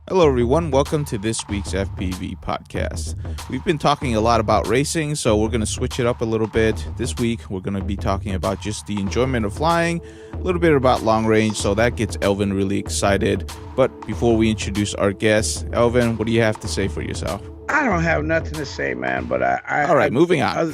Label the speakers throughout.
Speaker 1: Hello, everyone. Welcome to this week's FPV podcast. We've been talking a lot about racing, so we're going to switch it up a little bit. This week, we're going to be talking about just the enjoyment of flying, a little bit about long range, so that gets Elvin really excited. But before we introduce our guest, Elvin, what do you have to say for yourself?
Speaker 2: I don't have nothing to say, man. But
Speaker 1: All right, moving on.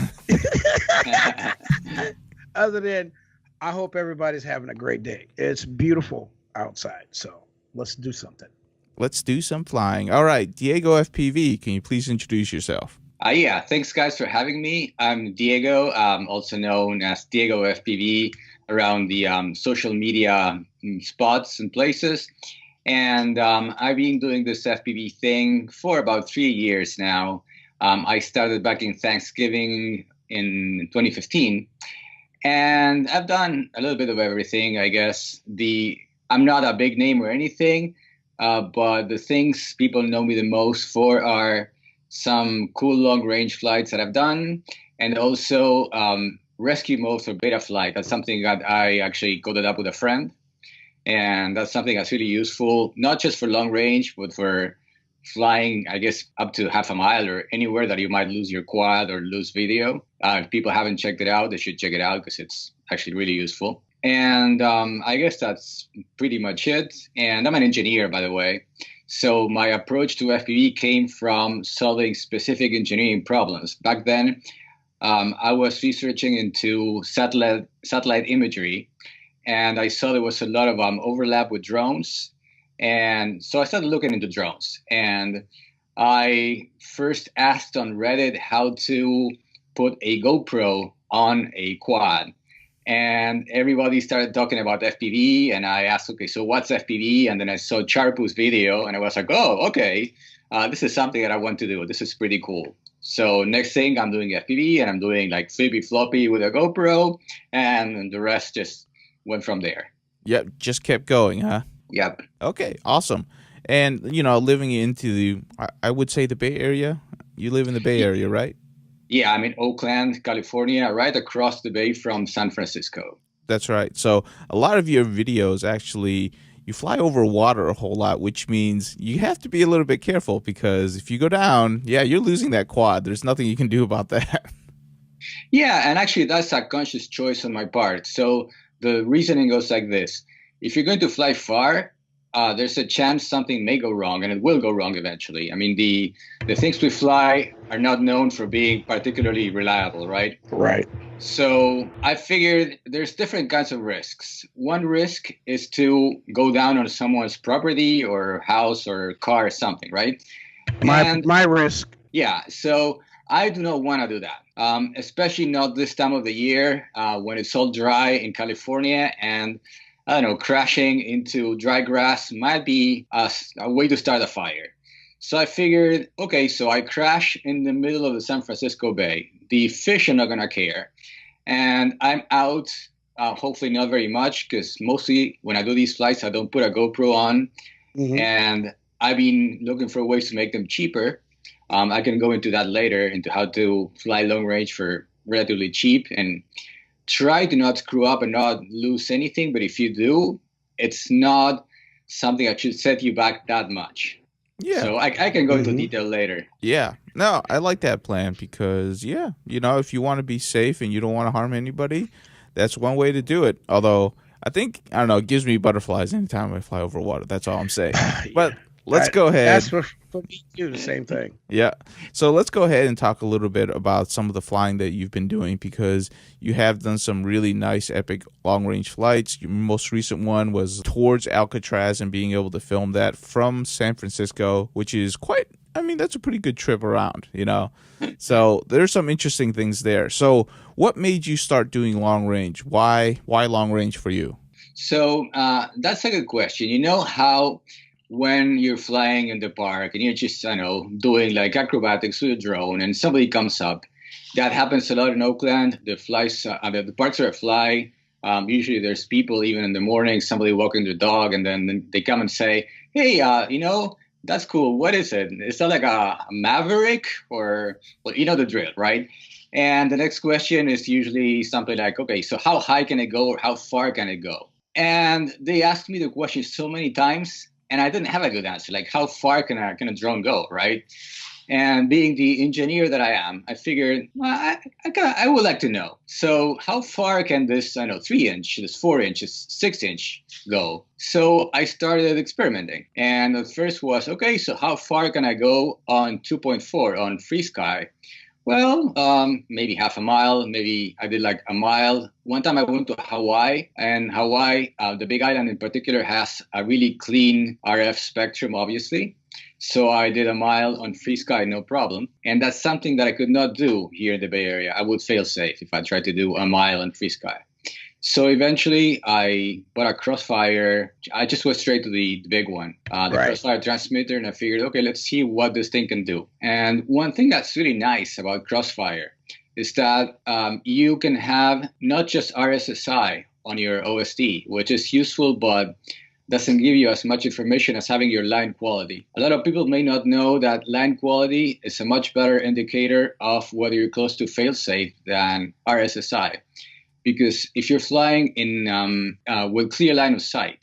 Speaker 2: Other than, I hope everybody's having a great day. It's beautiful outside, so let's do something.
Speaker 1: Let's do some flying. All right, Diego FPV, can you please introduce yourself?
Speaker 3: Yeah, thanks guys for having me. I'm Diego, also known as Diego FPV around the social media spots and places. And I've been doing this FPV thing for about 3 years now. I started back in Thanksgiving in 2015. And I've done a little bit of everything, I guess. I'm not a big name or anything. But the things people know me the most for are some cool long-range flights that I've done, and also rescue modes or beta flight. That's something that I actually coded up with a friend, and that's something that's really useful, not just for long range, but for flying, I guess, up to half a mile or anywhere that you might lose your quad or lose video. If people haven't checked it out, they should check it out because it's actually really useful. And I guess that's pretty much it. And I'm an engineer, by the way. So my approach to FPV came from solving specific engineering problems. Back then, I was researching into satellite imagery, and I saw there was a lot of overlap with drones. And so I started looking into drones. And I first asked on Reddit how to put a GoPro on a quad. And everybody started talking about FPV, and I asked, okay, so what's FPV? And then I saw Charpu's video, and I was like, oh, okay, this is something that I want to do. This is pretty cool. So next thing, I'm doing FPV, and I'm doing like flippy floppy with a GoPro, and the rest just went from there.
Speaker 1: Yep, just kept going, huh?
Speaker 3: Yep.
Speaker 1: Okay, awesome. And, living into I would say the Bay Area. You live in the Bay Area, right?
Speaker 3: Yeah, I'm in Oakland, California, right across the bay from San Francisco.
Speaker 1: That's right. So a lot of your videos actually, you fly over water a whole lot, which means you have to be a little bit careful because if you go down, you're losing that quad. There's nothing you can do about that.
Speaker 3: Yeah, and actually that's a conscious choice on my part. So the reasoning goes like this. If you're going to fly far, there's a chance something may go wrong, and it will go wrong eventually. I mean, the things we fly are not known for being particularly reliable, right?
Speaker 2: Right.
Speaker 3: So I figured there's different kinds of risks. One risk is to go down on someone's property or house or car or something, right?
Speaker 2: My risk.
Speaker 3: Yeah, so I do not want to do that, especially not this time of the year when it's all dry in California, and I don't know, crashing into dry grass might be a way to start a fire. So I figured, okay, so I crash in the middle of the San Francisco Bay. The fish are not going to care. And I'm out, hopefully not very much, because mostly when I do these flights, I don't put a GoPro on. Mm-hmm. And I've been looking for ways to make them cheaper. I can go into that later, into how to fly long range for relatively cheap and try to not screw up and not lose anything. But if you do, it's not something that should set you back that much. Yeah. So I can go into detail later.
Speaker 1: Yeah. No, I like that plan because, if you want to be safe and you don't want to harm anybody, that's one way to do it. Although I think, it gives me butterflies anytime I fly over water. That's all I'm saying. But let's go ahead.
Speaker 2: That's for me too, the same thing.
Speaker 1: Yeah. So let's go ahead and talk a little bit about some of the flying that you've been doing because you have done some really nice, epic long-range flights. Your most recent one was towards Alcatraz and being able to film that from San Francisco, which is that's a pretty good trip around, So there's some interesting things there. So what made you start doing long-range? Why long range for you?
Speaker 3: So that's a good question. You know how when you're flying in the park and you're just, doing like acrobatics with a drone and somebody comes up, that happens a lot in Oakland. The parks where I fly, usually there's people even in the morning, somebody walking their dog, and then they come and say, hey, that's cool. What is it? Is that like a Maverick or, the drill, right? And the next question is usually something like, okay, so how high can it go or how far can it go? And they asked me the question so many times. and I didn't have a good answer. Like, how far can a drone go, right? And being the engineer that I am, I figured, well, I would like to know. So how far can this, 3-inch, this 4-inch, this 6-inch go? So I started experimenting. And the first was, okay, so how far can I go on 2.4 on free sky? Well, maybe half a mile. Maybe I did like a mile. One time I went to Hawaii, and Hawaii, the Big Island in particular, has a really clean RF spectrum, obviously. So I did a mile on free sky, no problem. And that's something that I could not do here in the Bay Area. I would fail safe if I tried to do a mile on free sky. So eventually I bought a Crossfire. I just went straight to the big one, the Crossfire transmitter, and I figured, okay, let's see what this thing can do. And one thing that's really nice about Crossfire is that you can have not just RSSI on your OSD, which is useful, but doesn't give you as much information as having your line quality. A lot of people may not know that line quality is a much better indicator of whether you're close to fail-safe than RSSI. Because if you're flying in with clear line of sight,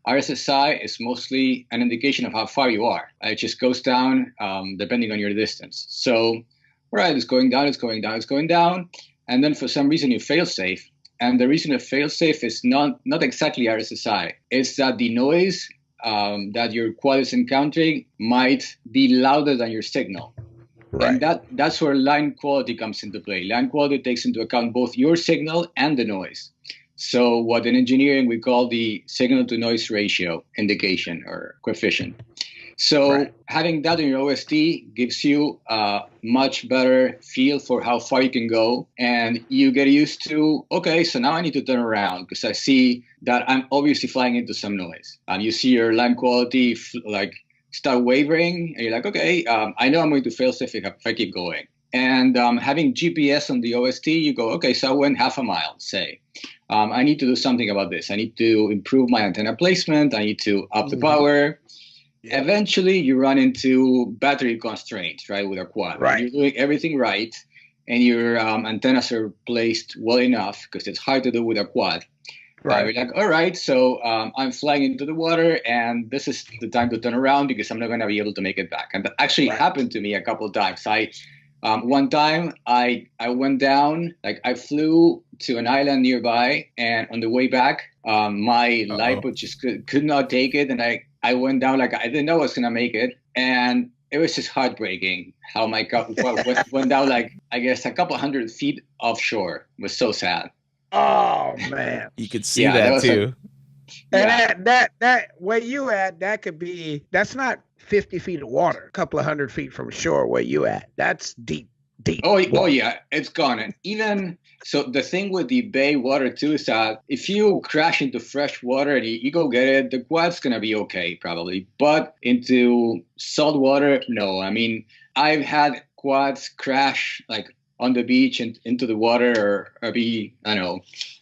Speaker 3: RSSI is mostly an indication of how far you are. It just goes down depending on your distance. So, all right, it's going down, it's going down, it's going down. And then for some reason you fail safe. And the reason it fails safe is not exactly RSSI. It's that the noise that your quad is encountering might be louder than your signal. Right. And that's where line quality comes into play. Line quality takes into account both your signal and the noise. So what in engineering we call the signal to noise ratio indication or coefficient. So having that in your OSD gives you a much better feel for how far you can go. And you get used to, okay, so now I need to turn around because I see that I'm obviously flying into some noise. And you see your line quality start wavering. And you're like, okay, I know I'm going to fail safe if I keep going. And having GPS on the OSD, you go, okay, so I went half a mile, say. I need to do something about this. I need to improve my antenna placement. I need to up the power. Yeah. Eventually, you run into battery constraints, right, with a quad. Right. You're doing everything right, and your antennas are placed well enough because it's hard to do with a quad. Right. You're like, all right, so I'm flying into the water, and this is the time to turn around because I'm not going to be able to make it back. And that actually happened to me a couple of times. One time I went down, like I flew to an island nearby, and on the way back, my LiPo just could not take it, and I went down like I didn't know I was going to make it. And it was just heartbreaking how my went down like, I guess, a couple 100 feet offshore. It was so sad.
Speaker 2: Oh, man.
Speaker 1: You could see that too.
Speaker 2: And that where you at, that's not 50 feet of water, a couple of 100 feet from shore where you at. That's deep.
Speaker 3: Oh yeah, it's gone. And even so, the thing with the bay water too is that if you crash into fresh water and you go get it, the quad's gonna be okay probably. But into salt water, no. I mean, I've had quads crash like on the beach and into the water or be,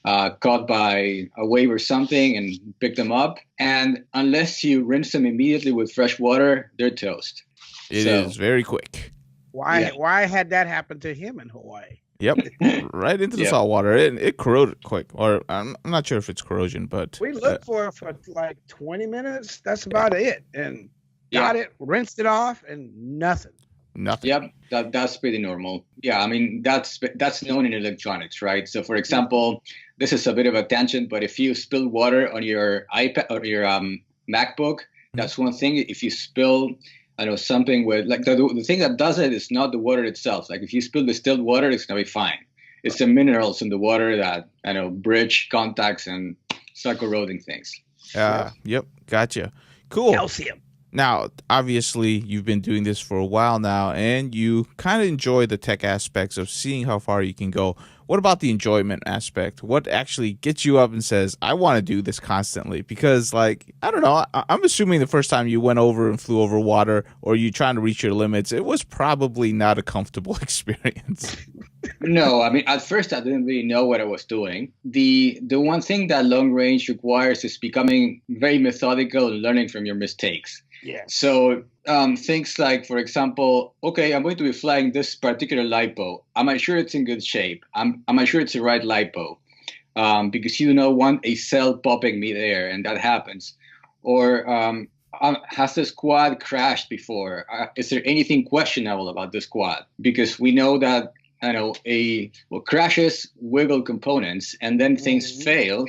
Speaker 3: caught by a wave or something and pick them up. And unless you rinse them immediately with fresh water, they're toast.
Speaker 1: It is very quick.
Speaker 2: Why had that happen to him in Hawaii?
Speaker 1: Yep, right into the salt water. It corroded quick. Or I'm not sure if it's corrosion, but
Speaker 2: we looked for it for like 20 minutes. That's about it. And got it, rinsed it off, and nothing.
Speaker 3: Yep, that's pretty normal. Yeah, I mean that's known in electronics, right? So for example, this is a bit of a tangent, but if you spill water on your iPad or your MacBook, that's one thing. If you spill something with like the thing that does it is not the water itself. Like if you spill distilled water, it's gonna be fine. It's the minerals in the water that bridge contacts and start corroding things.
Speaker 1: Yep, gotcha. Cool.
Speaker 2: Calcium.
Speaker 1: Now, obviously, you've been doing this for a while now, and you kind of enjoy the tech aspects of seeing how far you can go. What about the enjoyment aspect? What actually gets you up and says, I want to do this constantly? Because, I don't know, I'm assuming the first time you went over and flew over water or you trying to reach your limits, it was probably not a comfortable experience.
Speaker 3: No, I mean, at first I didn't really know what I was doing. The one thing that long range requires is becoming very methodical and learning from your mistakes.
Speaker 2: Yeah.
Speaker 3: So things like, for example, okay, I'm going to be flying this particular LiPo. Am I sure it's in good shape? Am I sure it's the right LiPo? Because you don't want a cell popping midair, and that happens. Or has this quad crashed before? Is there anything questionable about this quad? Because we know that, I know, crashes wiggle components and then things fail.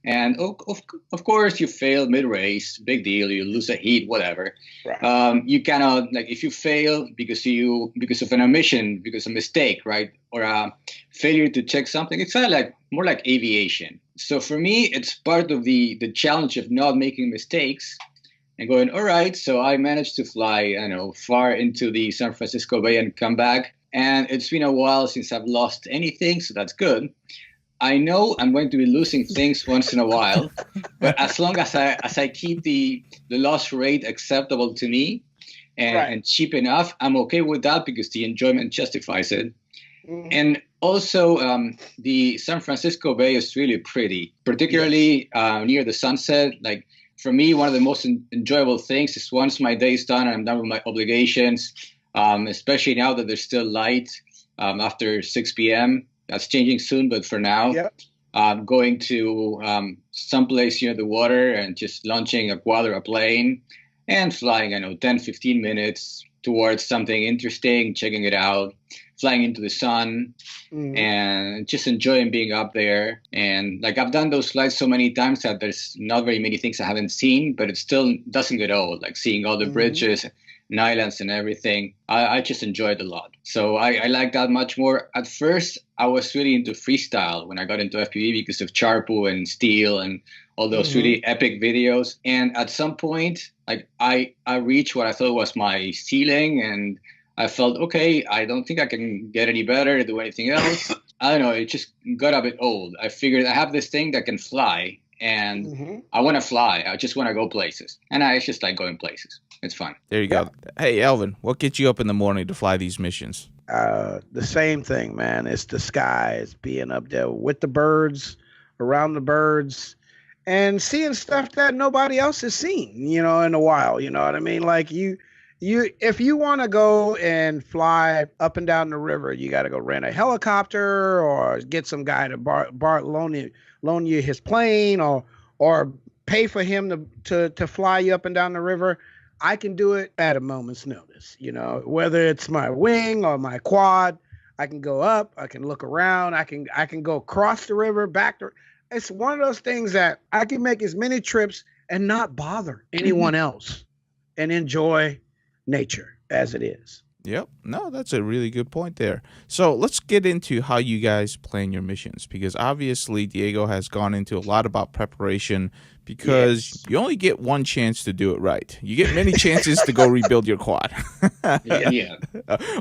Speaker 3: And of course, you fail mid-race, big deal. You lose a heat, whatever.
Speaker 2: Right.
Speaker 3: You cannot, like, if you fail because of an omission, because of a mistake, right, or a failure to check something, it's kind of like more like aviation. So for me, it's part of the challenge of not making mistakes and going, all right. So I managed to fly, I know, far into the San Francisco Bay and come back, and it's been a while since I've lost anything, so that's good. I know I'm going to be losing things once in a while, but as long as I keep the loss rate acceptable to me and cheap enough, I'm okay with that because the enjoyment justifies it. Mm-hmm. And also, the San Francisco Bay is really pretty, particularly near the sunset. Like, for me, one of the most enjoyable things is once my day is done and I'm done with my obligations, especially now that there's still light after 6 p.m., that's changing soon, but for now, going to someplace near the water and just launching a quad or a plane and flying, 10, 15 minutes towards something interesting, checking it out, flying into the sun, and just enjoying being up there. And like, I've done those flights so many times that there's not very many things I haven't seen, but it still doesn't get old, like seeing all the bridges and islands and everything. I just enjoy it a lot. So I like that much more. At first, I was really into freestyle when I got into FPV because of Charpu and Steel and all those really epic videos. And at some point, like, I reached what I thought was my ceiling, and I felt, okay, I don't think I can get any better, do anything else. I don't know, it just got a bit old. I figured I have this thing that can fly, and I want to fly. I just want to go places. And I just like going places. It's fun.
Speaker 1: There you go. Hey, Elvin, what gets you up in the morning to fly these missions?
Speaker 2: The same thing, man. It's the skies, being up there with the birds, around the birds, and seeing stuff that nobody else has seen, in a while. You know what I mean? Like, if you want to go and fly up and down the river, you got to go rent a helicopter or get some guy to loan you his plane or pay for him to fly you up and down the river. I can do it at a moment's notice, whether it's my wing or my quad. I can go up, I can look around, I can go across the river, back to. It's one of those things that I can make as many trips and not bother anyone else and enjoy nature as it is.
Speaker 1: Yep. No, that's a really good point there. So let's get into how you guys plan your missions, because obviously Diego has gone into a lot about preparation, because you only get one chance to do it right. You get many chances to go rebuild your quad.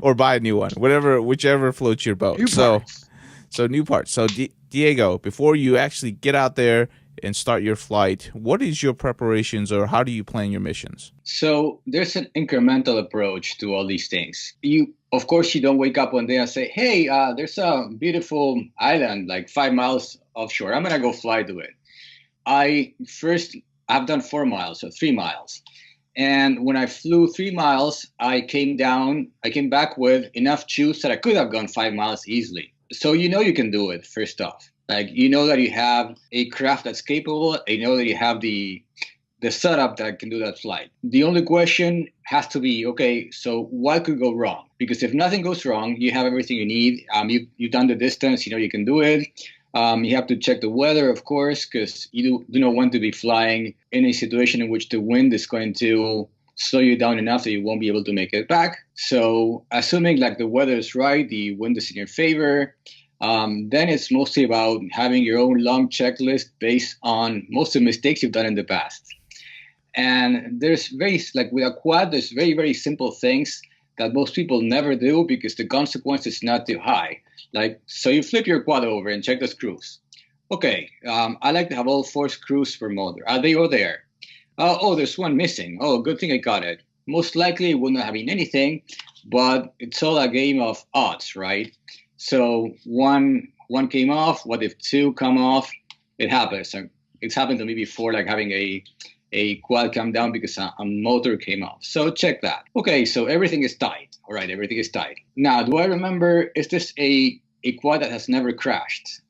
Speaker 1: Or buy a new one, whichever floats your boat. So new parts. So Diego, before you actually get out there and start your flight, what is your preparations, or how do you plan your missions?
Speaker 3: So there's an incremental approach to all these things. Of course, you don't wake up one day and say, hey, there's a beautiful island like 5 miles offshore. I'm going to go fly to it. I've done 4 miles, so 3 miles. And when I flew 3 miles, I came back with enough juice that I could have gone 5 miles easily. So you can do it, first off. Like, that you have a craft that's capable, that you have the setup that can do that flight. The only question has to be, okay, so what could go wrong? Because if nothing goes wrong, you have everything you need. You've done the distance, you can do it. You have to check the weather, of course, because you do not want to be flying in a situation in which the wind is going to slow you down enough that you won't be able to make it back. So assuming like the weather is right, the wind is in your favor, then it's mostly about having your own long checklist based on most of the mistakes you've done in the past. And there's with a quad, there's very, very simple things that most people never do because the consequence is not too high. Like, so you flip your quad over and check the screws. Okay, I like to have all 4 screws per motor. Are they all there? Oh, there's one missing. Oh, good thing I got it. Most likely it would not have been anything, but it's all a game of odds, right? So one came off. What if 2 come off? It happens. It's happened to me before, like having a quad come down because a motor came off. So check that. Okay, so everything is tight. All right, everything is tight. Now, do I remember, is this a a quad that has never crashed.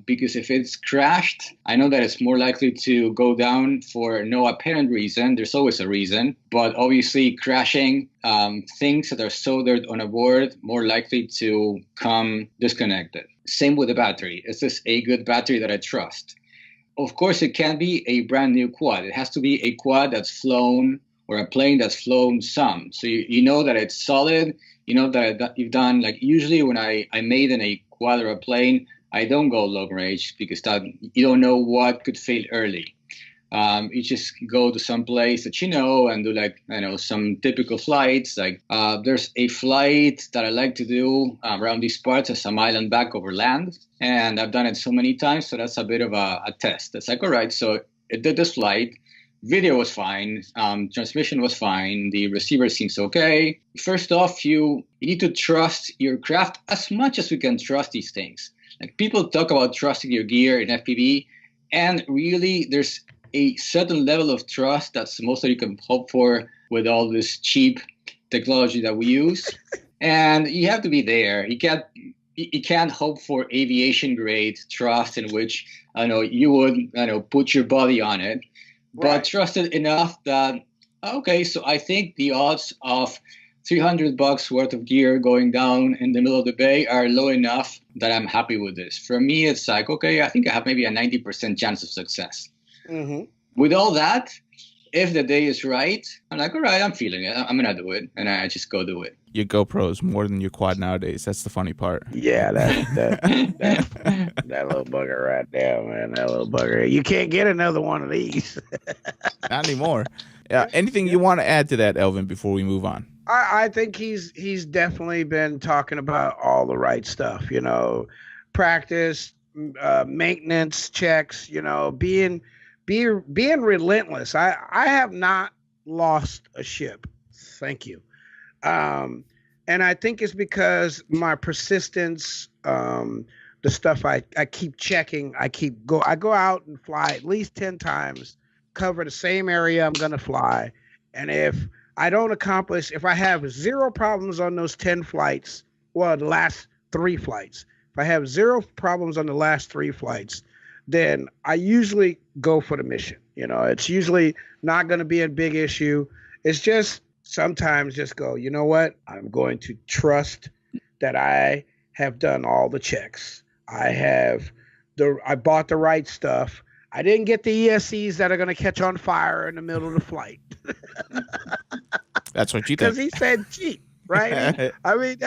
Speaker 3: Because if it's crashed, I know that it's more likely to go down for no apparent reason. There's always a reason. But obviously crashing, things that are soldered on a board, more likely to come disconnected. Same with the battery. Is this a good battery that I trust? Of course, it can't be a brand new quad. It has to be a quad that's flown, or a plane that's flown some. So you know that it's solid. You know that you've done, like, usually when I made in a quad or a plane, I don't go long range because that you don't know what could fail early. You just go to some place that you know and do, like, some typical flights. Like there's a flight that I like to do around these parts as a mile and back over land. And I've done it so many times. So that's a bit of a test. It's like, all right, so it did this flight. Video was fine. Transmission was fine. The receiver seems okay. First off, you need to trust your craft as much as we can trust these things. Like, people talk about trusting your gear in FPV, and really there's a certain level of trust that's most that you can hope for with all this cheap technology that we use. And you have to be there. You can't hope for aviation grade trust in which you would put your body on it. But
Speaker 2: Right.
Speaker 3: trusted enough that, okay, so I think the odds of $300 worth of gear going down in the middle of the bay are low enough that I'm happy with this. For me, it's like, okay, I think I have maybe a 90% chance of success.
Speaker 2: Mm-hmm.
Speaker 3: With all that, if the day is right, I'm like, all right, I'm feeling it. I'm going to do it. And I just go do it.
Speaker 1: Your GoPro's more than your quad nowadays. That's the funny part.
Speaker 2: Yeah, that little bugger right there, man. That little bugger. You can't get another one of these.
Speaker 1: Not anymore. Anything you want to add to that, Elvin, before we move on?
Speaker 2: I think he's definitely been talking about all the right stuff. Practice, maintenance checks. Being relentless. I have not lost a ship. Thank you. And I think it's because my persistence, the stuff I keep checking, I go out and fly at least 10 times, cover the same area I'm going to fly. And if I don't accomplish, if I have 0 problems on those 10 flights, well, the last 3 flights, if I have 0 problems on the last 3 flights, then I usually go for the mission. It's usually not going to be a big issue. It's just, sometimes just go, you know what? I'm going to trust that I have done all the checks. I bought the right stuff. I didn't get the ESCs that are going to catch on fire in the middle of the flight.
Speaker 1: That's what you think.
Speaker 2: Because he said cheap, right? I mean,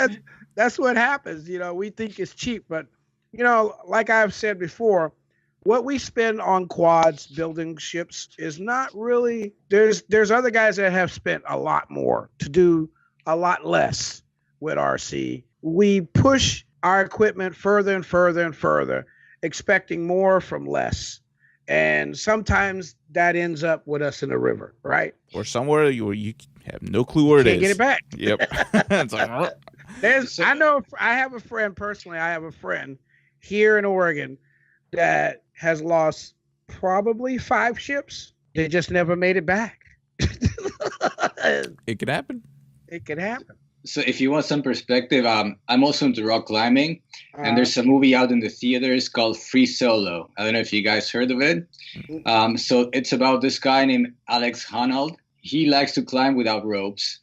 Speaker 2: that's what happens. We think it's cheap, but like I've said before, what we spend on quads building ships is not really, there's other guys that have spent a lot more to do a lot less with RC. We push our equipment further and further and further, expecting more from less. And sometimes that ends up with us in the river, right?
Speaker 1: Or somewhere you have no clue where it is.
Speaker 2: Can't get it back.
Speaker 1: Yep. It's like,
Speaker 2: I have a friend personally. I have a friend here in Oregon that has lost probably 5 ships. They just never made it back.
Speaker 1: it could happen.
Speaker 2: It could happen.
Speaker 3: So if you want some perspective, I'm also into rock climbing, and there's a movie out in the theaters called Free Solo. I don't know if you guys heard of it. So it's about this guy named Alex Honnold. He likes to climb without ropes,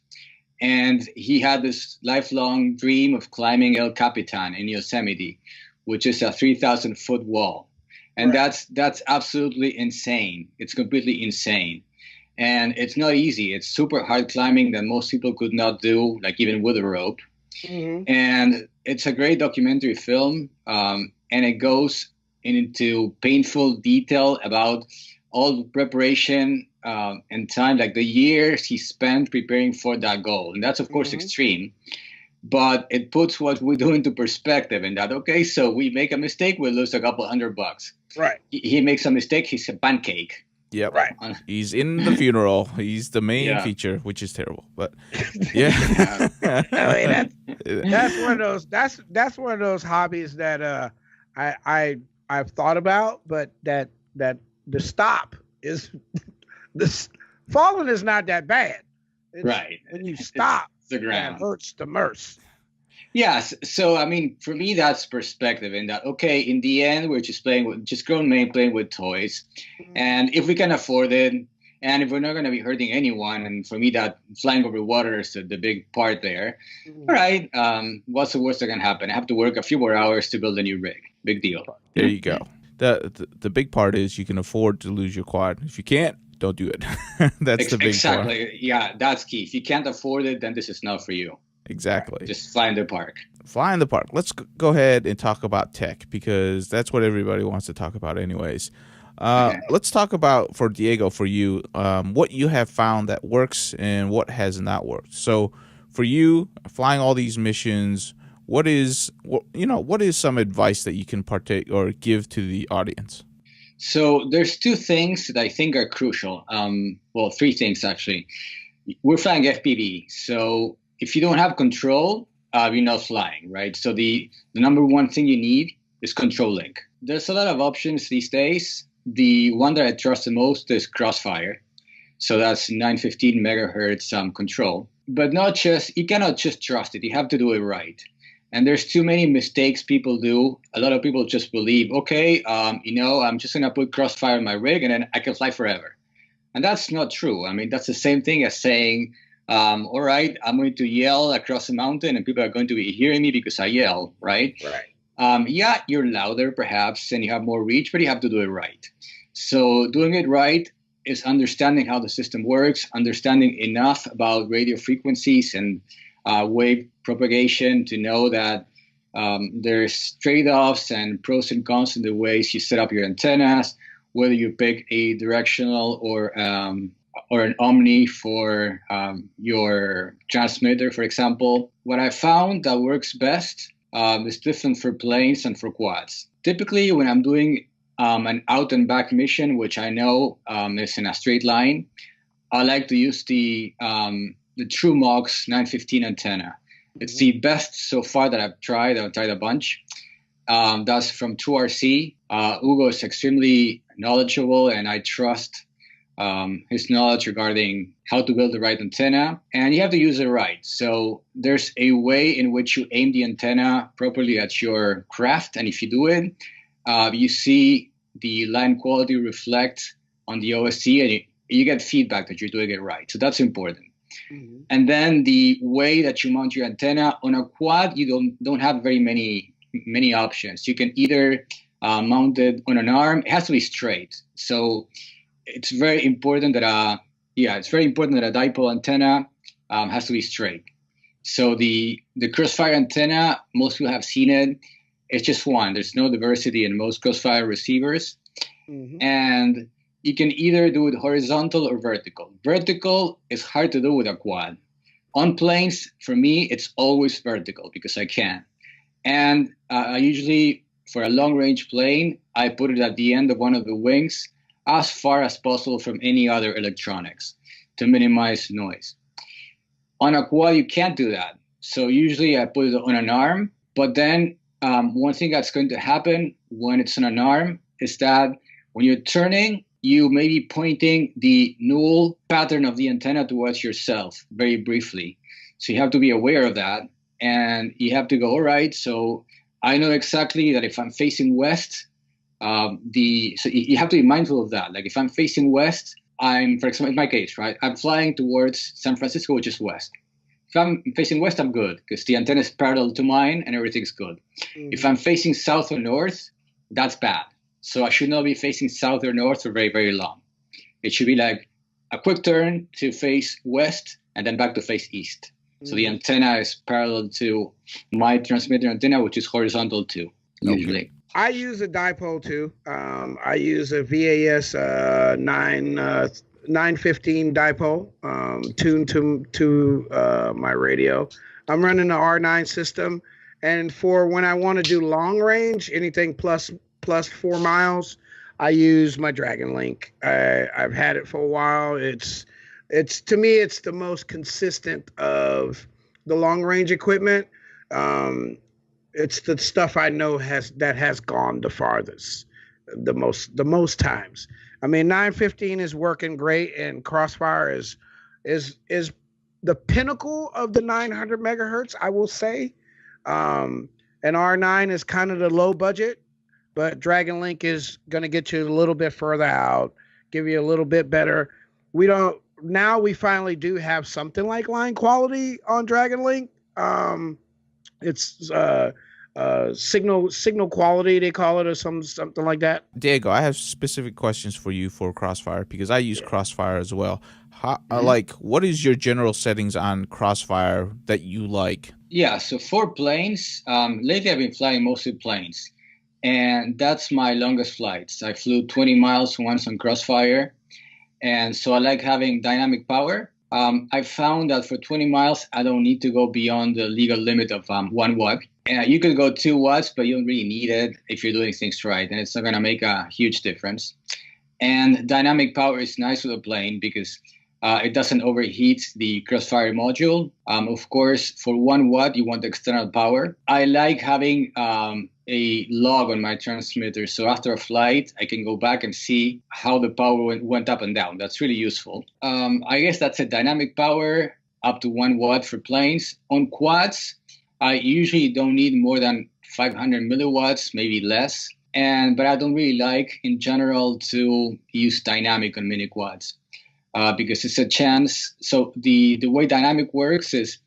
Speaker 3: and he had this lifelong dream of climbing El Capitan in Yosemite, which is a 3,000-foot wall. And
Speaker 2: right.
Speaker 3: that's absolutely insane. It's completely insane. And it's not easy. It's super hard climbing that most people could not do, like even with a rope. Mm-hmm. And it's a great documentary film. And it goes into painful detail about all the preparation and time, like the years he spent preparing for that goal. And that's, of course, extreme. But it puts what we do into perspective in that, okay, so we make a mistake, we lose a couple $100.
Speaker 2: Right.
Speaker 3: He makes a mistake, he's a pancake.
Speaker 1: Yep.
Speaker 2: Right.
Speaker 1: He's in the funeral. He's the main feature, which is terrible. But yeah.
Speaker 2: I mean, that's one of those that's one of those hobbies that I've thought about, but that the stop is falling is not that bad. It's
Speaker 3: right.
Speaker 2: When you stop,
Speaker 3: it's the ground.
Speaker 2: it hurts the most.
Speaker 3: Yes. So, I mean, for me, that's perspective in that, okay, in the end, we're just playing with just grown men playing with toys. And if we can afford it, and if we're not going to be hurting anyone, and for me, that flying over water is the big part there. All right. What's the worst that can happen? I have to work a few more hours to build a new rig. Big deal.
Speaker 1: There you go. The big part is you can afford to lose your quad. If you can't, don't do it. That's the big
Speaker 3: Exactly.
Speaker 1: part.
Speaker 3: Yeah, that's key. If you can't afford it, then this is not for you.
Speaker 1: Exactly.
Speaker 3: Just fly in the park.
Speaker 1: Fly in the park. Let's go ahead and talk about tech because that's what everybody wants to talk about anyways. Let's talk about, for Diego, for you, what you have found that works and what has not worked. So for you, flying all these missions, what is some advice that you can partake or give to the audience?
Speaker 3: So there's two things that I think are crucial. Well, three things actually. We're flying FPV, so if you don't have control, you're not flying, right? So the number one thing you need is control link. There's a lot of options these days. The one that I trust the most is Crossfire. So that's 915 megahertz control. But you cannot just trust it. You have to do it right. And there's too many mistakes people do. A lot of people just believe, okay, I'm just going to put Crossfire in my rig and then I can fly forever. And that's not true. I mean, that's the same thing as saying, all right, I'm going to yell across a mountain and people are going to be hearing me because I yell, right?
Speaker 2: Right.
Speaker 3: Yeah, you're louder perhaps and you have more reach, but you have to do it right. So doing it right is understanding how the system works, understanding enough about radio frequencies and wave propagation to know that there's trade-offs and pros and cons in the ways you set up your antennas, whether you pick a directional or an omni for your transmitter, for example. What I found that works best is different for planes and for quads. Typically, when I'm doing an out and back mission, which I know is in a straight line, I like to use the TrueMox 915 antenna. It's the best so far that I've tried. I've tried a bunch. That's from 2RC. Hugo is extremely knowledgeable, and I trust his knowledge regarding how to build the right antenna. And you have to use it right. So there's a way in which you aim the antenna properly at your craft. And if you do it, you see the line quality reflect on the OSC, and you get feedback that you're doing it right. So that's important. Mm-hmm. And then the way that you mount your antenna on a quad, you don't have very many options. You can either mount it on an arm. It has to be straight. So it's very important that a dipole antenna has to be straight. So the Crossfire antenna, most people have seen it. It's just one. There's no diversity in most Crossfire receivers. Mm-hmm. And you can either do it horizontal or vertical. Vertical is hard to do with a quad. On planes, for me, it's always vertical because I can. And I usually, for a long-range plane, I put it at the end of one of the wings as far as possible from any other electronics to minimize noise. On a quad, you can't do that. So usually I put it on an arm, but then one thing that's going to happen when it's on an arm is that when you're turning, you may be pointing the null pattern of the antenna towards yourself very briefly. So you have to be aware of that. And you have to go, all right, so I know exactly that if I'm facing west, so you have to be mindful of that. Like if I'm facing west, for example, in my case, right, I'm flying towards San Francisco, which is west. If I'm facing west, I'm good because the antenna is parallel to mine and everything's good. Mm-hmm. If I'm facing south or north, that's bad. So I should not be facing south or north for very, very long. It should be like a quick turn to face west and then back to face east. Mm-hmm. So the antenna is parallel to my transmitter antenna, which is horizontal too, usually.
Speaker 2: Okay. I use a dipole too. I use a VAS 915 dipole tuned to my radio. I'm running the R9 system, and for when I want to do long range, anything plus 4 miles, I use my Dragon Link. I've had it for a while. It's to me, it's the most consistent of the long range equipment. It's the stuff I know has gone the farthest, the most times. I mean, 915 is working great, and Crossfire is the pinnacle of the 900 megahertz, I will say. And R9 is kind of the low budget, but Dragon Link is going to get you a little bit further out, give you a little bit better. We finally do have something like line quality on Dragon Link. It's signal quality, they call it, or something like that.
Speaker 1: Diego, I have specific questions for you for Crossfire because I use Crossfire as well. Like, what is your general settings on Crossfire that you like?
Speaker 3: Yeah, so for planes, lately I've been flying mostly planes, and that's my longest flights. I flew 20 miles once on Crossfire, and so I like having dynamic power. I found that for 20 miles, I don't need to go beyond the legal limit of 1 watt. You could go 2 watts, but you don't really need it if you're doing things right, and it's not going to make a huge difference. And dynamic power is nice with a plane because it doesn't overheat the Crossfire module. Of course, for 1 watt, you want external power. I like having a log on my transmitter. So after a flight, I can go back and see how the power went up and down. That's really useful. I guess that's a dynamic power up to 1 watt for planes. On quads, I usually don't need more than 500 milliwatts, maybe less. But I don't really like, in general, to use dynamic on mini quads. Because it's a chance. So the way dynamic works is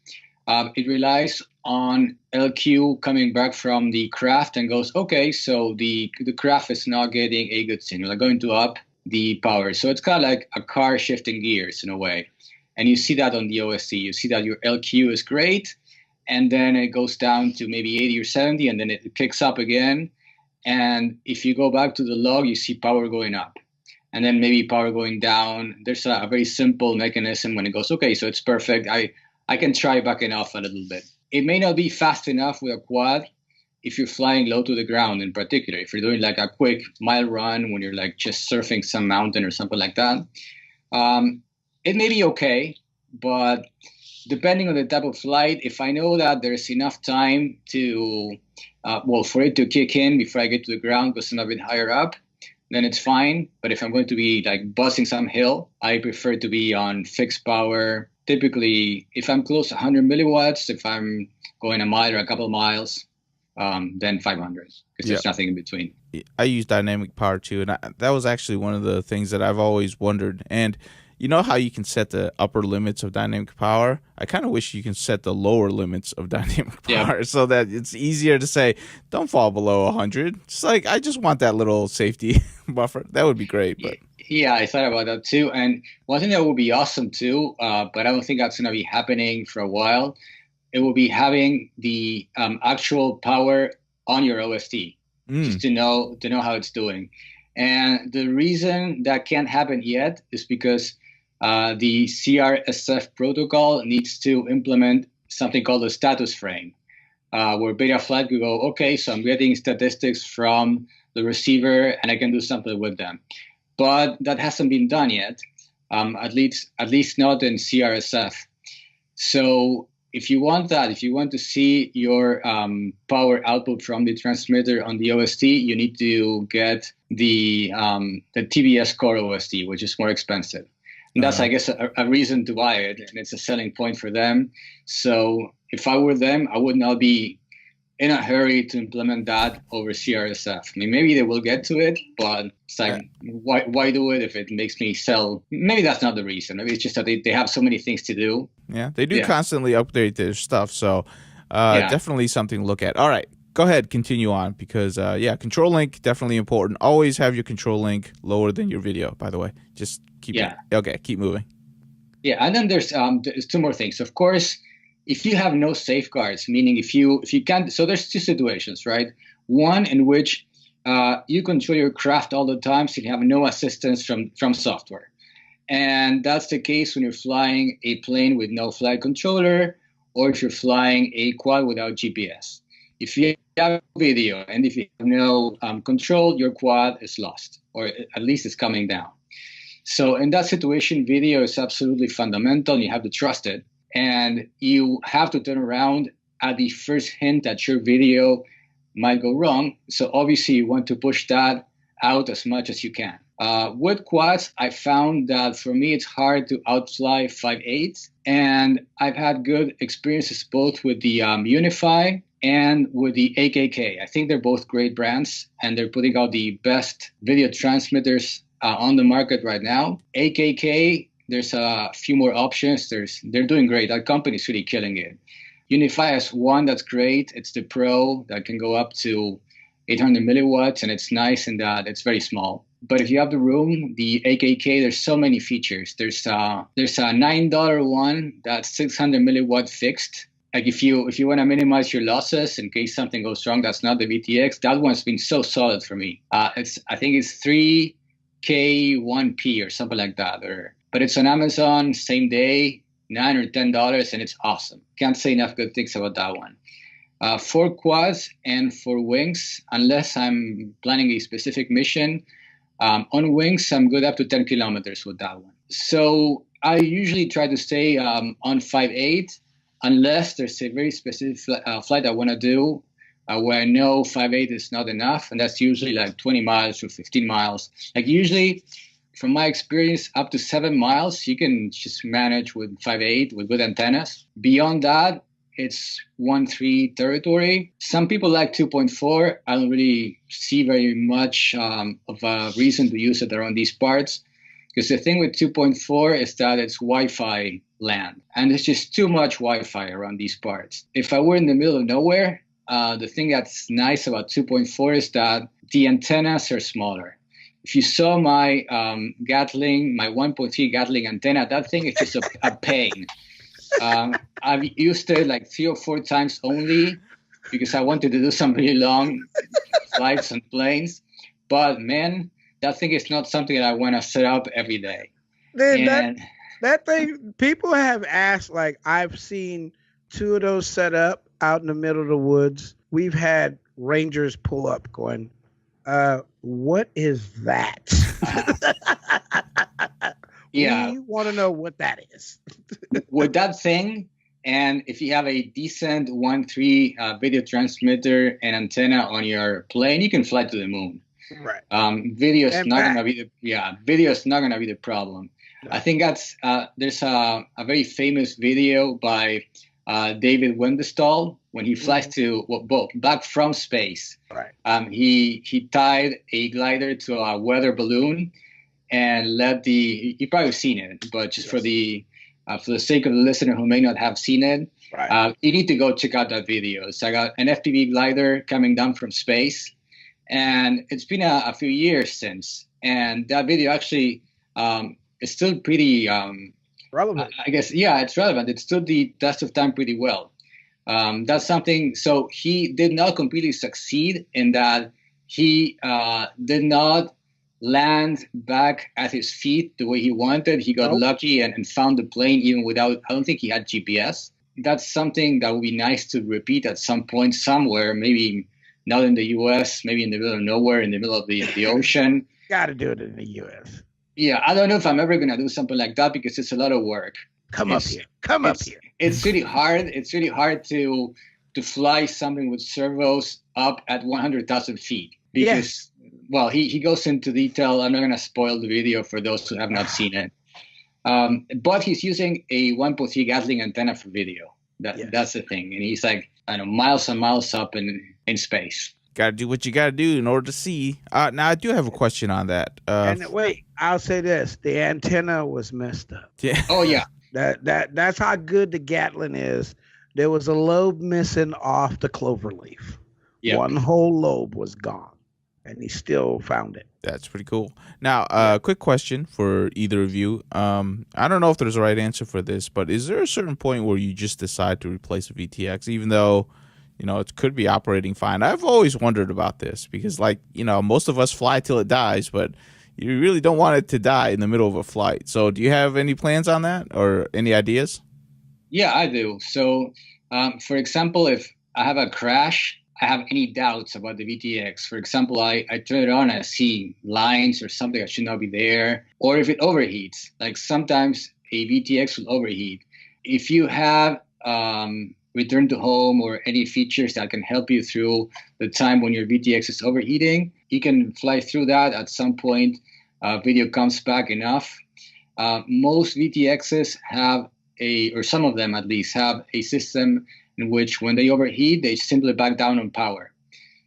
Speaker 3: it relies on LQ coming back from the craft and goes, okay, so the craft is not getting a good signal. They're going to up the power. So it's kind of like a car shifting gears in a way. And you see that on the OSC. You see that your LQ is great, and then it goes down to maybe 80 or 70, and then it picks up again. And if you go back to the log, you see power going up. And then maybe power going down. There's a very simple mechanism when it goes, okay, so it's perfect. I can try backing off a little bit. It may not be fast enough with a quad if you're flying low to the ground in particular. If you're doing like a quick mile run when you're like just surfing some mountain or something like that, it may be okay. But depending on the type of flight, if I know that there's enough time to, for it to kick in before I get to the ground because I'm a bit higher up, then it's fine. But if I'm going to be like buzzing some hill, I prefer to be on fixed power. Typically, if I'm close to 100 milliwatts, if I'm going a mile or a couple of miles, then 500, because there's nothing in between.
Speaker 1: I use dynamic power too, and that was actually one of the things that I've always wondered. And you know how you can set the upper limits of dynamic power? I kind of wish you can set the lower limits of dynamic power so that it's easier to say, don't fall below 100. Just like, I just want that little safety buffer. That would be great. But
Speaker 3: yeah, I thought about that too. And one thing that would be awesome too, but I don't think that's going to be happening for a while, it will be having the actual power on your OST, just to know how it's doing. And the reason that can't happen yet is because the CRSF protocol needs to implement something called a status frame, where Betaflight could go, okay, so I'm getting statistics from the receiver and I can do something with them. But that hasn't been done yet, at least not in CRSF. So if you want that, if you want to see your power output from the transmitter on the OST, you need to get the TBS core OST, which is more expensive. And that's, I guess, a reason to buy it, and it's a selling point for them. So if I were them, I would not be in a hurry to implement that over CRSF. I mean, maybe they will get to it, but it's like, why do it if it makes me sell? Maybe that's not the reason. Maybe it's just that they have so many things to do.
Speaker 1: Yeah, they do constantly update their stuff, so definitely something to look at. All right, go ahead, continue on, because, control link, definitely important. Always have your control link lower than your video, by the way. Just keep keep moving.
Speaker 3: Yeah, and then there's 2 more things. Of course, if you have no safeguards, meaning if you can't, so there's 2 situations, right? One in which you control your craft all the time, so you have no assistance from software. And that's the case when you're flying a plane with no flight controller, or if you're flying a quad without GPS. If you have video and if you have no control, your quad is lost, or at least it's coming down. So in that situation, video is absolutely fundamental, and you have to trust it. And you have to turn around at the first hint that your video might go wrong. So obviously you want to push that out as much as you can. With quads, I found that for me it's hard to outfly 5.8. And I've had good experiences both with the Unify and with the AKK. I think they're both great brands, and they're putting out the best video transmitters on the market right now. AKK, there's a few more options. They're doing great. That company's really killing it. Unify has one that's great. It's the Pro that can go up to 800 milliwatts, and it's nice in that it's very small. But if you have the room, the AKK, there's so many features. There's a $9 one that's 600 milliwatt fixed. Like if you want to minimize your losses in case something goes wrong, that's not the VTX. That one's been so solid for me. I think it's 3K1P or something like that. But it's on Amazon same day, $9 or $10, and it's awesome. Can't say enough good things about that one. For quads and for wings, unless I'm planning a specific mission, on wings, I'm good up to 10 kilometers with that one. So I usually try to stay on 5.8. Unless there's a very specific flight I want to do where I know 5.8 is not enough, and that's usually like 20 miles or 15 miles. Like usually, from my experience, up to 7 miles, you can just manage with 5.8 with good antennas. Beyond that, it's 1.3 territory. Some people like 2.4. I don't really see very much of a reason to use it around these parts. Because the thing with 2.4 is that it's Wi-Fi land, and there's just too much Wi-Fi around these parts. If I were in the middle of nowhere, the thing that's nice about 2.4 is that the antennas are smaller. If you saw my Gatling, my 1.3 Gatling antenna, that thing is just a pain. I've used it like 3 or 4 times only because I wanted to do some really long flights on planes. But man, that thing is not something that I want to set up every day.
Speaker 2: Then that thing, people have asked, like, I've seen 2 of those set up out in the middle of the woods. We've had rangers pull up going, what is that?
Speaker 3: Yeah.
Speaker 2: We want to know what that is.
Speaker 3: With that thing, and if you have a decent 1.3 video transmitter and antenna on your plane, you can fly to the moon.
Speaker 2: Right.
Speaker 3: Video is not gonna be the problem. No. I think that's there's a very famous video by David Wendestall when he flies back from space.
Speaker 2: Right.
Speaker 3: He tied a glider to a weather balloon and you've probably seen it, but just for the sake of the listener who may not have seen it, right. You need to go check out that video. So I got an FPV glider coming down from space. And it's been a few years since, and that video actually is still pretty
Speaker 2: relevant.
Speaker 3: I guess, yeah, it's relevant. It stood the test of time pretty well. That's something. So he did not completely succeed in that he did not land back at his feet the way he wanted. He got lucky and found the plane even without. I don't think he had GPS. That's something that would be nice to repeat at some point somewhere, maybe. Not in the U.S., maybe in the middle of nowhere, in the middle of the ocean.
Speaker 2: Got to do it in the U.S.
Speaker 3: Yeah, I don't know if I'm ever going to do something like that because it's a lot of work.
Speaker 2: Come up here.
Speaker 3: It's really hard. It's really hard to fly something with servos up at 100,000 feet because, well, he goes into detail. I'm not going to spoil the video for those who have not seen it. But he's using a 1.3 Gatling antenna for video. That's the thing. And he's like, I don't know, miles and miles up in space.
Speaker 1: Got to do what you got to do in order to see. Now, I do have a question on that.
Speaker 2: And wait, I'll say this. The antenna was messed up.
Speaker 1: Yeah.
Speaker 3: Oh, yeah.
Speaker 2: That's how good the Gatling is. There was a lobe missing off the clover leaf. Yep. One whole lobe was gone. And he still found it.
Speaker 1: That's pretty cool. Now, quick question for either of you. I don't know if there's a right answer for this, but is there a certain point where you just decide to replace a VTX, even though, it could be operating fine? I've always wondered about this because, most of us fly till it dies, but you really don't want it to die in the middle of a flight. So do you have any plans on that or any ideas?
Speaker 3: Yeah, I do. So, for example, if I have a crash, I have any doubts about the VTX. For example, I turn it on and I see lines or something that should not be there. Or if it overheats, like sometimes a VTX will overheat. If you have return to home or any features that can help you through the time when your VTX is overheating, you can fly through that. At some point, video comes back enough. Most VTXs have or some of them at least, have a system in which when they overheat, they simply back down on power.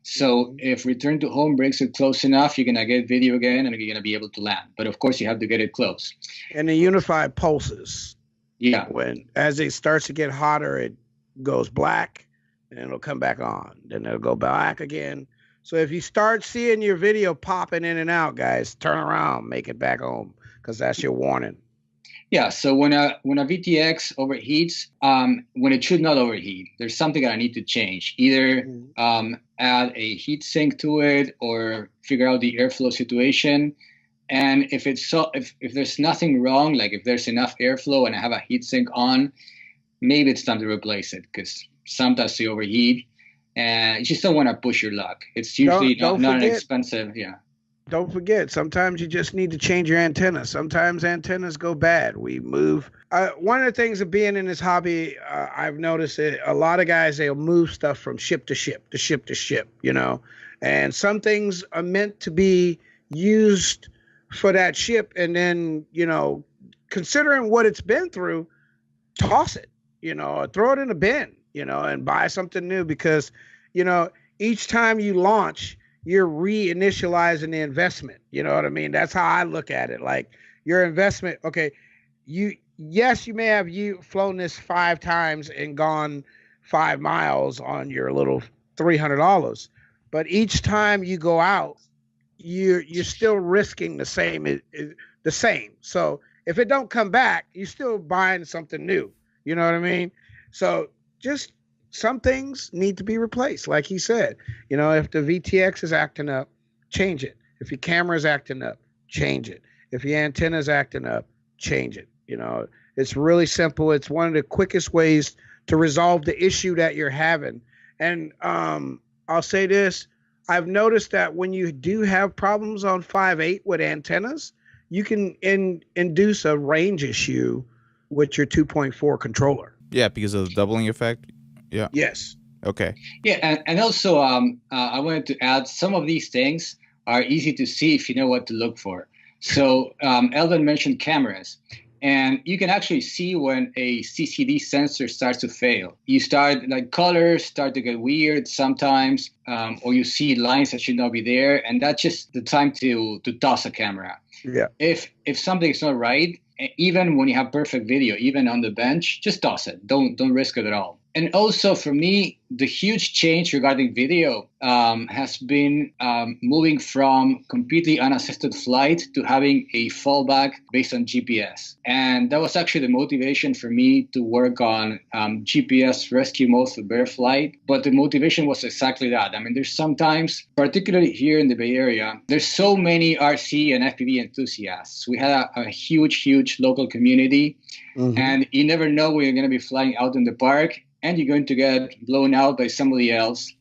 Speaker 3: So if return to home brings it close enough, you're going to get video again and you're going to be able to land. But of course, you have to get it close.
Speaker 2: And the unified pulses.
Speaker 3: Yeah.
Speaker 2: As it starts to get hotter, it goes black and it'll come back on. Then it'll go black again. So if you start seeing your video popping in and out, guys, turn around, make it back home, because that's your warning.
Speaker 3: Yeah, so when a VTX overheats, when it should not overheat, there's something that I need to change. Either add a heat sink to it or figure out the airflow situation. And if there's nothing wrong, like if there's enough airflow and I have a heat sink on, maybe it's time to replace it, because sometimes they overheat. And you just don't want to push your luck. It's usually not an expensive, yeah.
Speaker 2: Don't forget, sometimes you just need to change your antenna. Sometimes antennas go bad. We move. One of the things of being in this hobby, I've noticed that a lot of guys, they'll move stuff from ship to ship, you know. And some things are meant to be used for that ship. And then, you know, considering what it's been through, toss it, you know, or throw it in a bin, you know, and buy something new, because, you know, each time you launch, you're reinitializing the investment. You know what I mean? That's how I look at it. Like your investment. Okay. You may have flown this 5 times and gone 5 miles on your little $300, but each time you go out, you're still risking the same. So if it don't come back, you're still buying something new. You know what I mean? So just some things need to be replaced. Like he said, you know, if the VTX is acting up, change it. If your camera is acting up, change it. If your antenna is acting up, change it. You know, it's really simple. It's one of the quickest ways to resolve the issue that you're having. And I'll say this, I've noticed that when you do have problems on 5.8 with antennas, you can induce a range issue with your 2.4 controller.
Speaker 1: Yeah, because of the doubling effect. Yeah.
Speaker 2: Yes.
Speaker 1: Okay.
Speaker 3: Yeah, and also I wanted to add, some of these things are easy to see if you know what to look for. So Eldon mentioned cameras, and you can actually see when a CCD sensor starts to fail. You start, like, colors start to get weird sometimes, or you see lines that should not be there, and that's just the time to toss a camera.
Speaker 2: Yeah.
Speaker 3: If something is not right, even when you have perfect video, even on the bench, just toss it. Don't risk it at all. And also for me, the huge change regarding video has been moving from completely unassisted flight to having a fallback based on GPS. And that was actually the motivation for me to work on GPS rescue mode for bear flight. But the motivation was exactly that. I mean, there's sometimes, particularly here in the Bay Area, there's so many RC and FPV enthusiasts. We had a huge local community, and you never know when you're going to be flying out in the park and you're going to get blown out by somebody else,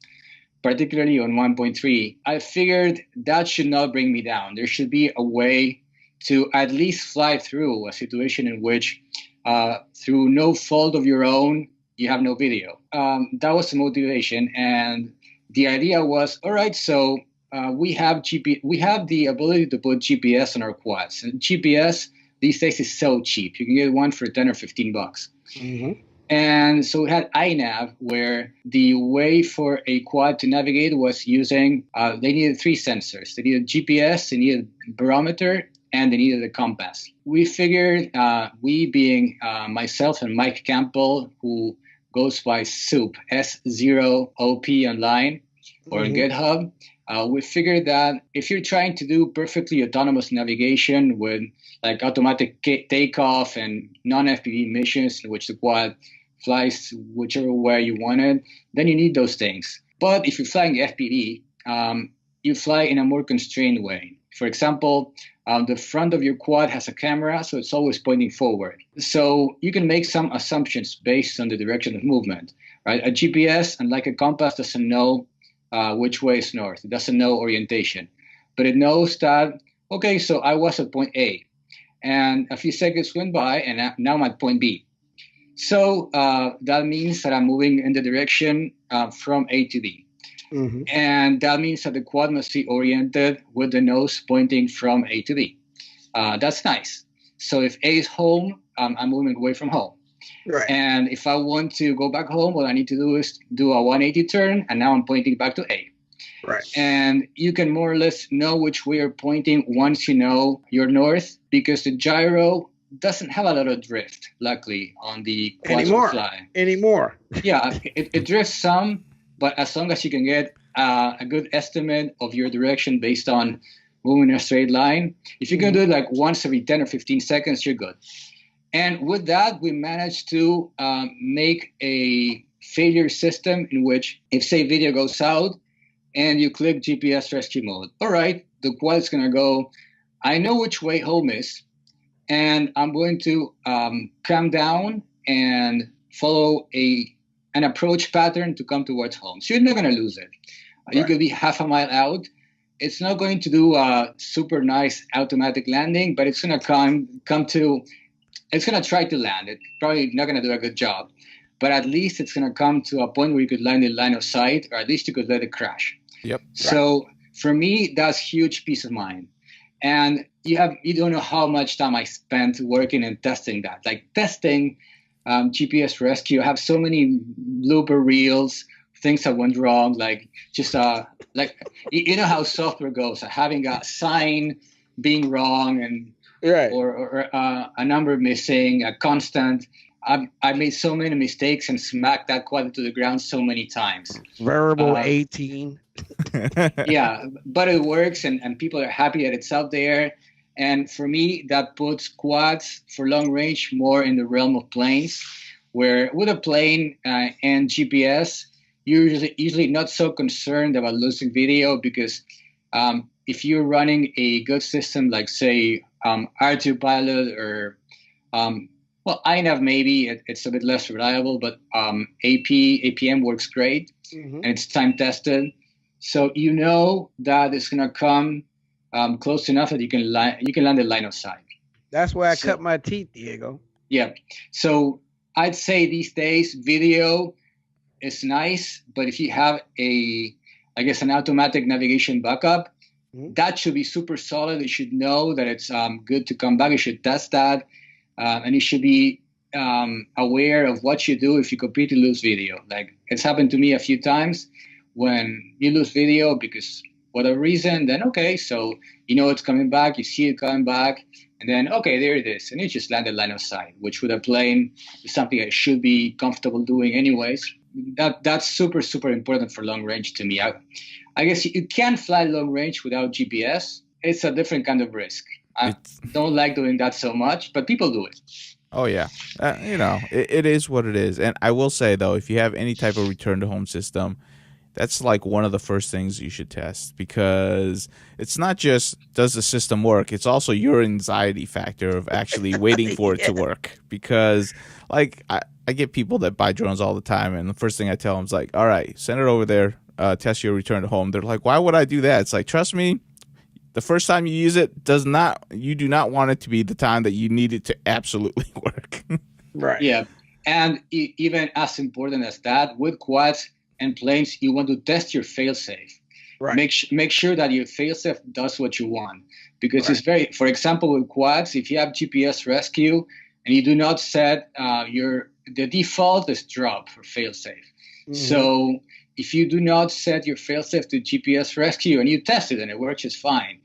Speaker 3: particularly on 1.3. I figured that should not bring me down. There should be a way to at least fly through a situation in which, through no fault of your own, you have no video. That was the motivation. And the idea was, all right, so we have the ability to put GPS on our quads. And GPS these days is so cheap. You can get one for 10 or 15 bucks. And so we had iNav, where the way for a quad to navigate was using, they needed 3 sensors. They needed GPS, they needed barometer, and they needed a compass. We figured, we being myself and Mike Campbell, who goes by Soup, S0OP online or on GitHub, we figured that if you're trying to do perfectly autonomous navigation with like automatic takeoff and non-FPV missions in which the quad flies whichever way you want it, then you need those things. But if you're flying FPV, you fly in a more constrained way. For example, the front of your quad has a camera, so it's always pointing forward. So you can make some assumptions based on the direction of movement, right? A GPS, unlike a compass, doesn't know which way is north. It doesn't know orientation. But it knows that, okay, so I was at point A, and a few seconds went by, and now I'm at point B. So that means that I'm moving in the direction from A to B. And that means that the quad must be oriented with the nose pointing from A to B. That's nice. So if A is home, I'm moving away from home.
Speaker 2: Right.
Speaker 3: And if I want to go back home, what I need to do is do a 180 turn, and now I'm pointing back to A.
Speaker 2: Right.
Speaker 3: And you can more or less know which way you're pointing once you know your north, because the gyro doesn't have a lot of drift, luckily, on the quads we fly.
Speaker 2: Anymore.
Speaker 3: Yeah, it drifts some, but as long as you can get a good estimate of your direction based on moving in a straight line, if you can do it like once every 10 or 15 seconds, you're good. And with that, we managed to make a failure system in which, if, say, video goes out and you click GPS rescue mode, all right, the quad is going to go, I know which way home is, and I'm going to come down and follow an approach pattern to come towards home. So you're not going to lose it. Right. You could be half a mile out. It's not going to do a super nice automatic landing, but it's going to it's going to try to land. It's probably not going to do a good job, but at least it's going to come to a point where you could land in line of sight, or at least you could let it crash.
Speaker 1: Yep.
Speaker 3: So for me, that's huge peace of mind. And you don't know how much time I spent working and testing that. Like testing GPS rescue, I have so many blooper reels, things that went wrong, like just like you know how software goes, having a sign being wrong and
Speaker 2: right,
Speaker 3: or a number missing, a constant. I made so many mistakes and smacked that quad to the ground so many times.
Speaker 2: Variable 18.
Speaker 3: Yeah, but it works, and people are happy that it's out there. And for me, that puts quads for long range more in the realm of planes, where with a plane and GPS, you're usually not so concerned about losing video, because if you're running a good system like, say, R2 Pilot or well, INAV maybe it's a bit less reliable, but APM works great, and it's time tested. So you know that it's gonna come close enough that you can land the line of sight.
Speaker 2: That's where I cut my teeth, Diego.
Speaker 3: Yeah. So I'd say these days video is nice, but if you have an automatic navigation backup, that should be super solid. You should know that it's good to come back. You should test that. And you should be aware of what you do if you completely lose video. Like, it's happened to me a few times when you lose video because whatever reason, then okay, so you know it's coming back, you see it coming back, and then okay, there it is, and you just landed line of sight, which with a plane is something I should be comfortable doing anyways. That's super, super important for long range to me. I guess you can fly long range without GPS. It's a different kind of risk. I don't like doing that so much, but people do it.
Speaker 1: Oh, yeah. It is what it is. And I will say, though, if you have any type of return to home system, that's like one of the first things you should test, because it's not just does the system work, it's also your anxiety factor of actually waiting for it to work. Because like I get people that buy drones all the time, and the first thing I tell them is like, all right, send it over there, test your return to home. They're like, why would I do that? It's like, trust me, the first time you use it you do not want it to be the time that you need it to absolutely work.
Speaker 2: Right.
Speaker 3: Yeah. And even as important as that, with quads and planes, you want to test your failsafe.
Speaker 2: Right.
Speaker 3: Make sure that your failsafe does what you want, because it's very, for example, with quads, if you have GPS rescue and you do not set the default is drop for failsafe. So if you do not set your failsafe to GPS rescue and you test it and it works just fine,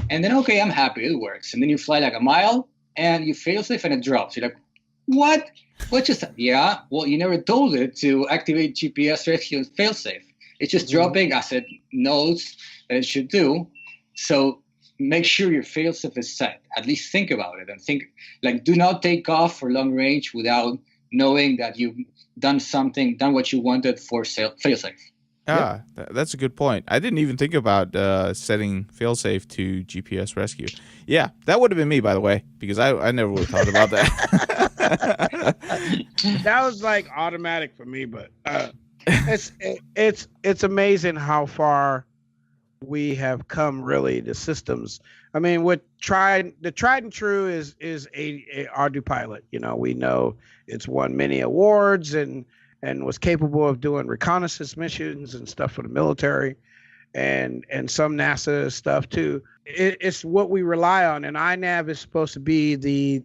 Speaker 3: and then okay, I'm happy, it works, and then you fly like a mile and you failsafe and it drops. You're like, what? What just? Yeah, well, you never told it to activate GPS rescue and failsafe. It's just dropping as it knows that it should do. So make sure your failsafe is set. At least think about it and think, like, do not take off for long range without knowing that you've done what you wanted for failsafe.
Speaker 1: That's a good point. I didn't even think about setting failsafe to GPS rescue. Yeah, that would have been me, by the way, because I never would have thought about that.
Speaker 2: That was like automatic for me, but it's amazing how far we have come, really, the systems. I mean, the tried and true is a R2 Pilot. You know, we know it's won many awards and was capable of doing reconnaissance missions and stuff for the military. and some NASA stuff too. It's what we rely on, and iNav is supposed to be the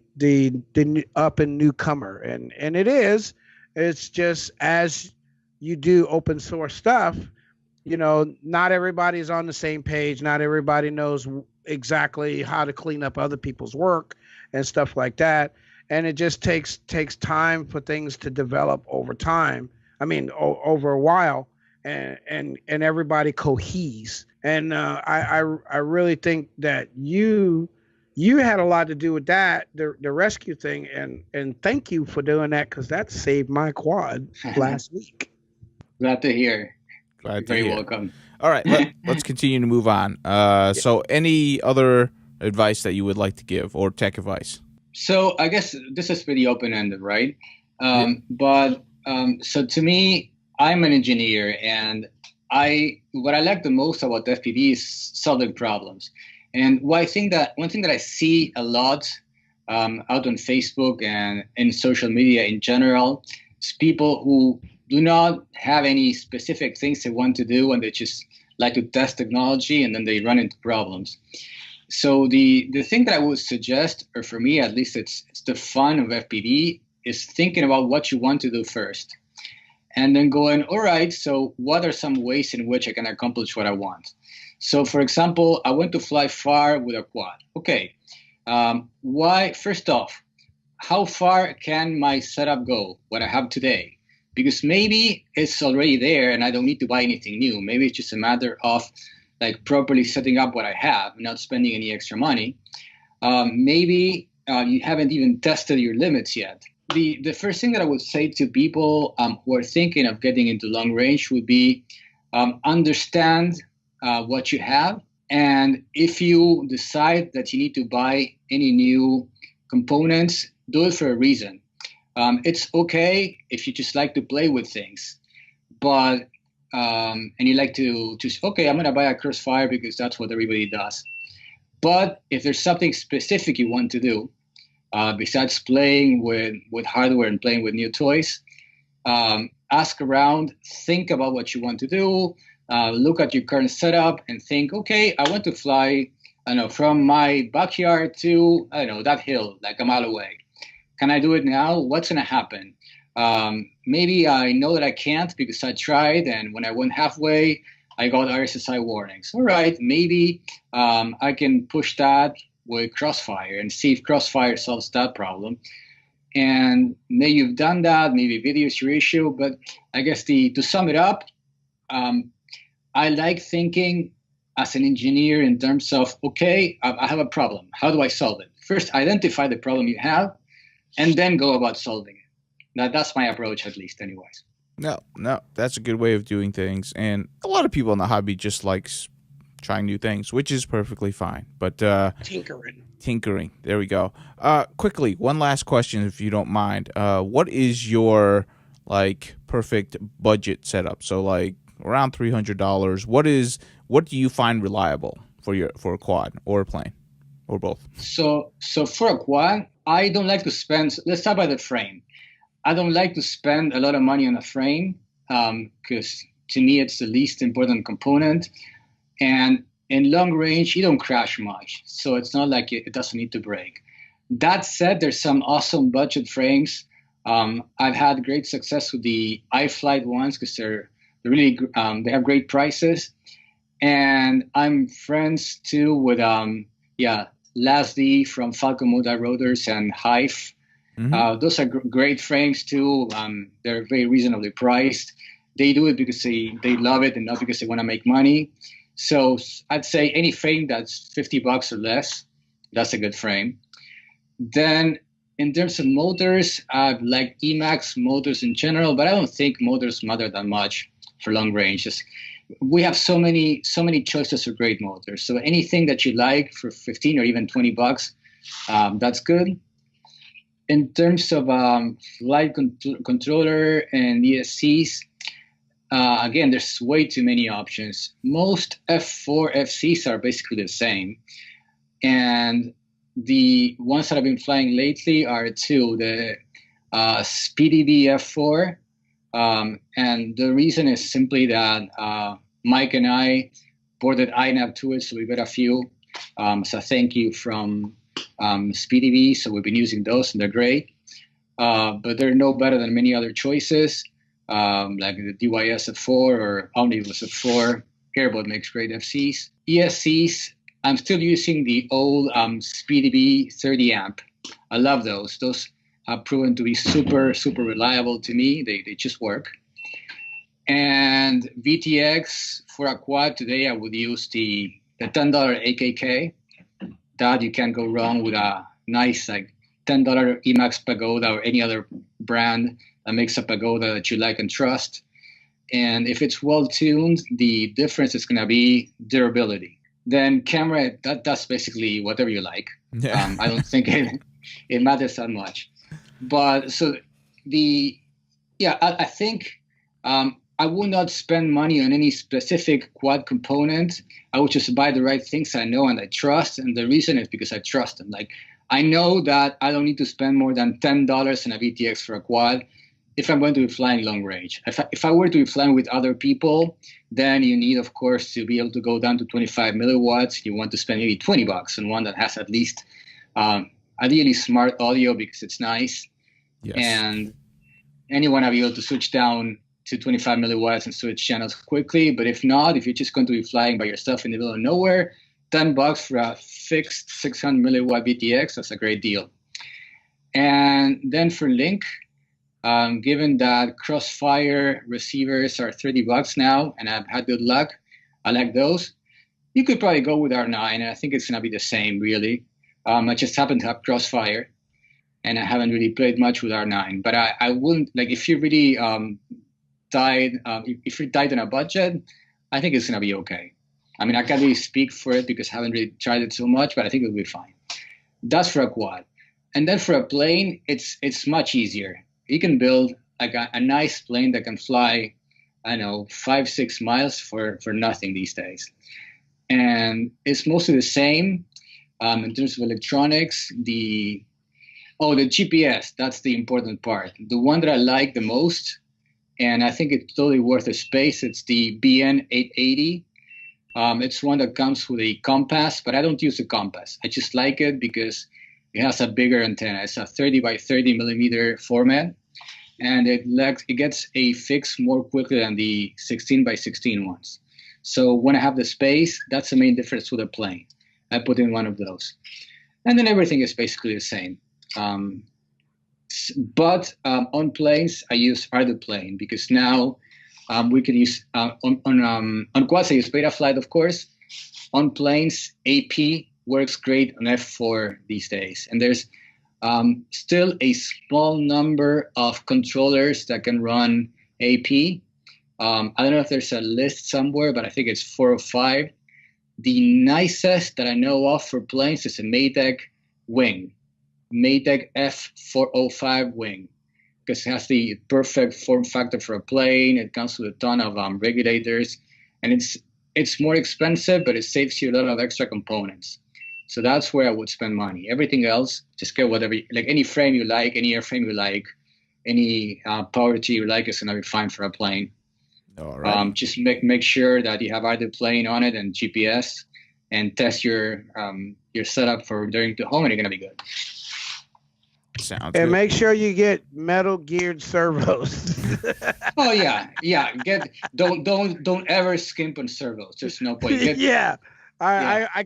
Speaker 2: up and newcomer, and it is. It's just as you do open source stuff, not everybody's on the same page. Not everybody knows exactly how to clean up other people's work and stuff like that. And it just takes time for things to develop over time. I mean, over a while, and everybody coheses. And I really think that you had a lot to do with that, the rescue thing, and thank you for doing that, because that saved my quad last week.
Speaker 3: Glad to hear.
Speaker 1: Glad to
Speaker 3: Very
Speaker 1: hear.
Speaker 3: welcome.
Speaker 1: All right, let's continue to move on. So any other advice that you would like to give, or tech advice?
Speaker 3: So I guess this is pretty open-ended, right?
Speaker 1: Yeah.
Speaker 3: But so to me, I'm an engineer, and what I like the most about FPV is solving problems. And one thing that I see a lot out on Facebook and in social media in general is people who do not have any specific things they want to do, and they just like to test technology, and then they run into problems. So the thing that I would suggest, or for me at least, it's the fun of FPV, is thinking about what you want to do first, and then going, all right, so what are some ways in which I can accomplish what I want? So for example, I want to fly far with a quad. Okay, why? First off, how far can my setup go, what I have today? Because maybe it's already there and I don't need to buy anything new. Maybe it's just a matter of like properly setting up what I have, not spending any extra money. Maybe you haven't even tested your limits yet. The first thing that I would say to people who are thinking of getting into long range would be understand what you have. And if you decide that you need to buy any new components, do it for a reason. It's okay if you just like to play with things, but and you like to just, okay, I'm going to buy a Crossfire because that's what everybody does. But if there's something specific you want to do, besides playing with hardware and playing with new toys, ask around, think about what you want to do, look at your current setup and think, okay, I want to fly, I don't know, from my backyard to, I don't know, that hill, like a mile away. Can I do it now? What's going to happen? Maybe I know that I can't because I tried, and when I went halfway, I got RSSI warnings. All right, maybe I can push that with Crossfire and see if Crossfire solves that problem. And maybe you've done that, maybe video is your issue, but I guess to sum it up, I like thinking as an engineer in terms of, okay, I have a problem. How do I solve it? First, identify the problem you have, and then go about solving it. That's my approach, at least, anyways.
Speaker 1: No, that's a good way of doing things. And a lot of people in the hobby just likes trying new things, which is perfectly fine. But tinkering. There we go. Quickly, one last question, if you don't mind. What is your perfect budget setup? So around $300. What do you find reliable for a quad or a plane or both?
Speaker 3: So for a quad, I don't like to spend. Let's start by the frame. I don't like to spend a lot of money on a frame because to me it's the least important component. And in long range, you don't crash much, so it's not like it doesn't need to break. That said, there's some awesome budget frames. I've had great success with the iFlight ones because they're really they have great prices. And I'm friends too with Lasdy from Falcon Multi Rotors and Hive. Mm-hmm. Those are great frames too. They're very reasonably priced. They do it because they love it and not because they want to make money. So I'd say any frame that's $50 or less, that's a good frame. Then in terms of motors, I like Emax motors in general, but I don't think motors matter that much for long ranges. We have so many choices of great motors. So anything that you like for 15 or even $20, that's good. In terms of flight controller and ESCs, again, there's way too many options. Most F4 FCs are basically the same. And the ones that I've been flying lately are two, the SpeedyD F4. And the reason is simply that Mike and I ported iNav to it, so we got a few. So thank you from SpeedyV. So we've been using those, and they're great. But they're no better than many other choices, like the DYS F4 or Omnibus F4. Airbot makes great FCs. ESCs, I'm still using the old SpeedyV 30 amp. I love those. Those have proven to be super, super reliable to me. They just work. And VTX for a quad today, I would use the $10 AKK. That you can't go wrong with a nice like $10 Emax Pagoda or any other brand that makes a pagoda that you like and trust. And if it's well tuned, the difference is going to be durability. Then camera, that's basically whatever you like. Yeah. I don't think it matters that much. But so I think I would not spend money on any specific quad component. I would just buy the right things I know and I trust. And the reason is because I trust them. Like I know that I don't need to spend more than $10 in a VTX for a quad if I'm going to be flying long range. If I were to be flying with other people, then you need, of course, to be able to go down to 25 milliwatts. You want to spend maybe $20 on one that has at least ideally smart audio because it's nice. Yes. And you want to be able to switch down to 25 milliwatts and switch channels quickly. But if not, if you're just going to be flying by yourself in the middle of nowhere, $10 for a fixed 600 milliwatt VTX, that's a great deal. And then for link, given that Crossfire receivers are $30 now, and I've had good luck, I like those. You could probably go with R9, and I think it's going to be the same, really. I just happen to have Crossfire, and I haven't really played much with R9. But I wouldn't, like, if you're really if you're tight on a budget, I think it's going to be okay. I mean, I can't really speak for it because I haven't really tried it so much, but I think it'll be fine. That's for a quad. And then for a plane, it's much easier. You can build like a nice plane that can fly, 5-6 miles for nothing these days. And it's mostly the same in terms of electronics. The GPS, that's the important part. The one that I like the most, and I think it's totally worth the space, it's the BN880. It's one that comes with a compass, but I don't use a compass. I just like it because it has a bigger antenna. It's a 30 by 30 millimeter format, and it gets a fix more quickly than the 16 by 16 ones. So when I have the space, that's the main difference with a plane. I put in one of those. And then everything is basically the same. But on planes, I use Plane because now we can use, on quads, I use Betaflight, of course. On planes, AP works great on F4 these days. And there's still a small number of controllers that can run AP. I don't know if there's a list somewhere, but I think it's 4 or 5. The nicest that I know of for planes is a Maytag wing, Maytag F405 wing, because it has the perfect form factor for a plane. It comes with a ton of regulators, and it's more expensive, but it saves you a lot of extra components. So that's where I would spend money. Everything else, just get whatever, like any frame you like, any airframe you like, any power T you like is going to be fine for a plane. All right. Just make sure that you have either plane on it and GPS, and test your setup for returning to home, and you're going to be good.
Speaker 2: Sounds and good. Make sure you get metal geared servos.
Speaker 3: Oh yeah. Don't ever skimp on servos. There's no point.
Speaker 2: I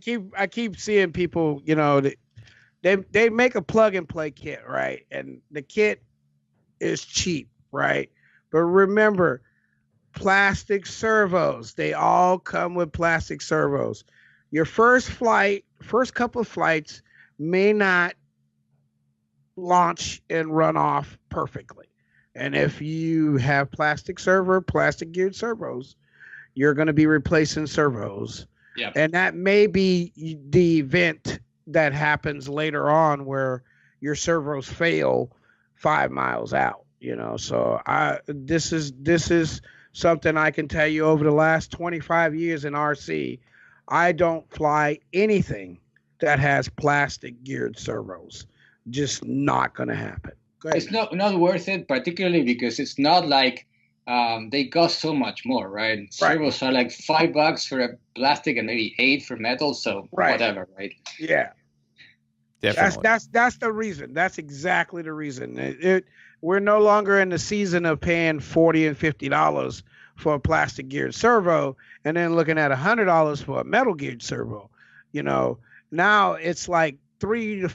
Speaker 2: keep seeing people, they make a plug and play kit, right? And the kit is cheap, right? But remember, plastic servos, they all come with plastic servos. Your first couple of flights may not launch and run off perfectly. And if you have plastic geared servos, you're going to be replacing servos. Yep. And that may be the event that happens later on where your servos fail 5 miles out, So this is something I can tell you over the last 25 years in RC. I don't fly anything that has plastic geared servos. Just not going to happen.
Speaker 3: It's not worth it, particularly because it's not like they cost so much more, right?
Speaker 2: Right.
Speaker 3: Servos are like $5 for a plastic and maybe 8 for metal. So
Speaker 2: Right.
Speaker 3: whatever, right?
Speaker 2: Yeah.
Speaker 1: Definitely.
Speaker 2: That's the reason. That's exactly the reason. We're no longer in the season of paying $40 and $50 for a plastic geared servo and then looking at $100 for a metal geared servo. You know, now it's like $3 to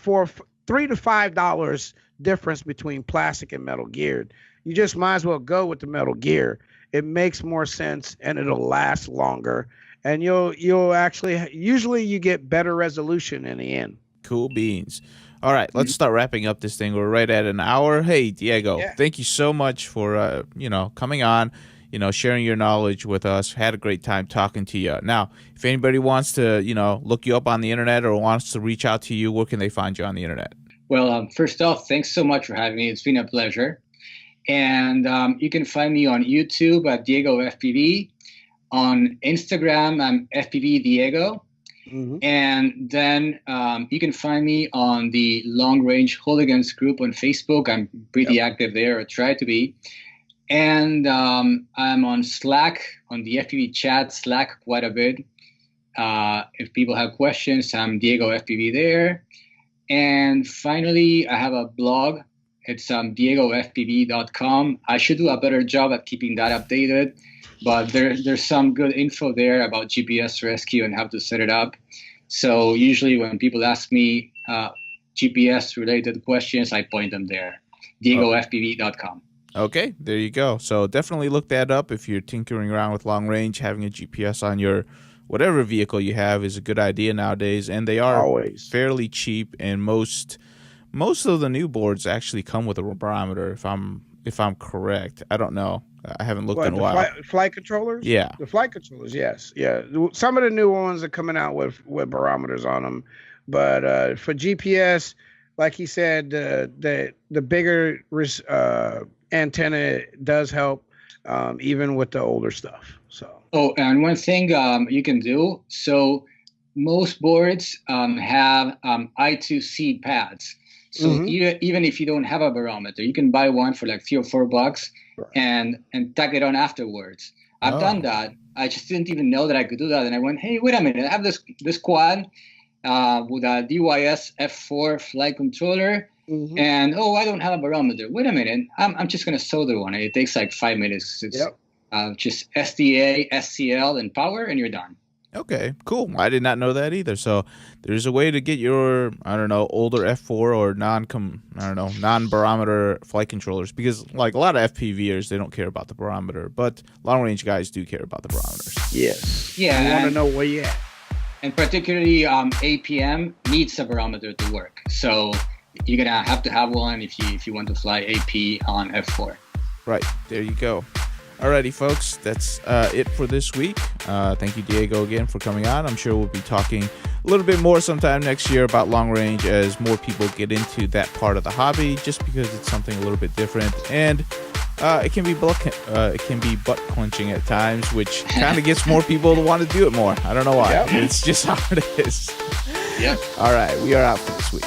Speaker 2: $5 difference between plastic and metal geared. You just might as well go with the metal gear. It makes more sense and it'll last longer. And you'll actually usually you get better resolution in the end.
Speaker 1: Cool beans. All right, let's start wrapping up this thing. We're right at an hour. Hey, Diego, thank you so much for coming on, sharing your knowledge with us. Had a great time talking to you. Now, if anybody wants to, look you up on the internet or wants to reach out to you, where can they find you on the internet?
Speaker 3: Well, first off, thanks so much for having me. It's been a pleasure. And you can find me on YouTube at Diego FPV. On Instagram, I'm FPV Diego.
Speaker 2: Mm-hmm.
Speaker 3: And then you can find me on the Long Range Hooligans group on Facebook. I'm pretty active there, or try to be. And I'm on Slack, on the FPV chat Slack quite a bit. If people have questions, I'm Diego FPV there. And finally, I have a blog. It's diegofpv.com. I should do a better job at keeping that updated. But there's some good info there about GPS rescue and how to set it up. So usually when people ask me GPS-related questions, I point them there. diegofpv.com.
Speaker 1: Okay, there you go. So definitely look that up if you're tinkering around with long range. Having a GPS on your whatever vehicle you have is a good idea nowadays. And they are
Speaker 2: always
Speaker 1: fairly cheap. And most of the new boards actually come with a barometer, if I'm correct. I don't know. I haven't looked in a while.
Speaker 2: Flight controllers?
Speaker 1: Yeah.
Speaker 2: The flight controllers, yes. Yeah. Some of the new ones are coming out with barometers on them. But for GPS, like he said, the bigger antenna does help, even with the older stuff. So.
Speaker 3: Oh, and one thing you can do. So most boards have I2C pads. So even if you don't have a barometer, you can buy one for like $3 or $4 and tack it on afterwards. I've done that. I just didn't even know that I could do that. And I went, hey, wait a minute. I have this quad with a DYS F4 flight controller. Mm-hmm. And, I don't have a barometer. Wait a minute. I'm just going to solder one. It takes like 5 minutes. It's just SDA, SCL, and power, and you're done.
Speaker 1: Okay, cool. I did not know that either. So there's a way to get your, older F4 or non-barometer flight controllers, because like a lot of FPVers, they don't care about the barometer, but long range guys do care about the barometers.
Speaker 2: Yes.
Speaker 3: Yeah.
Speaker 2: You want to know where you're at.
Speaker 3: And particularly APM needs a barometer to work. So you're going to have one if you want to fly AP on F4.
Speaker 1: Right. There you go. Alrighty, folks, that's it for this week. Thank you, Diego, again for coming on. I'm sure we'll be talking a little bit more sometime next year about long range as more people get into that part of the hobby, just because it's something a little bit different, and it can be butt clenching at times, which kind of gets more people to want to do it more. I don't know why. It's just how it is.
Speaker 3: Yeah.
Speaker 1: All right, we are out for this week.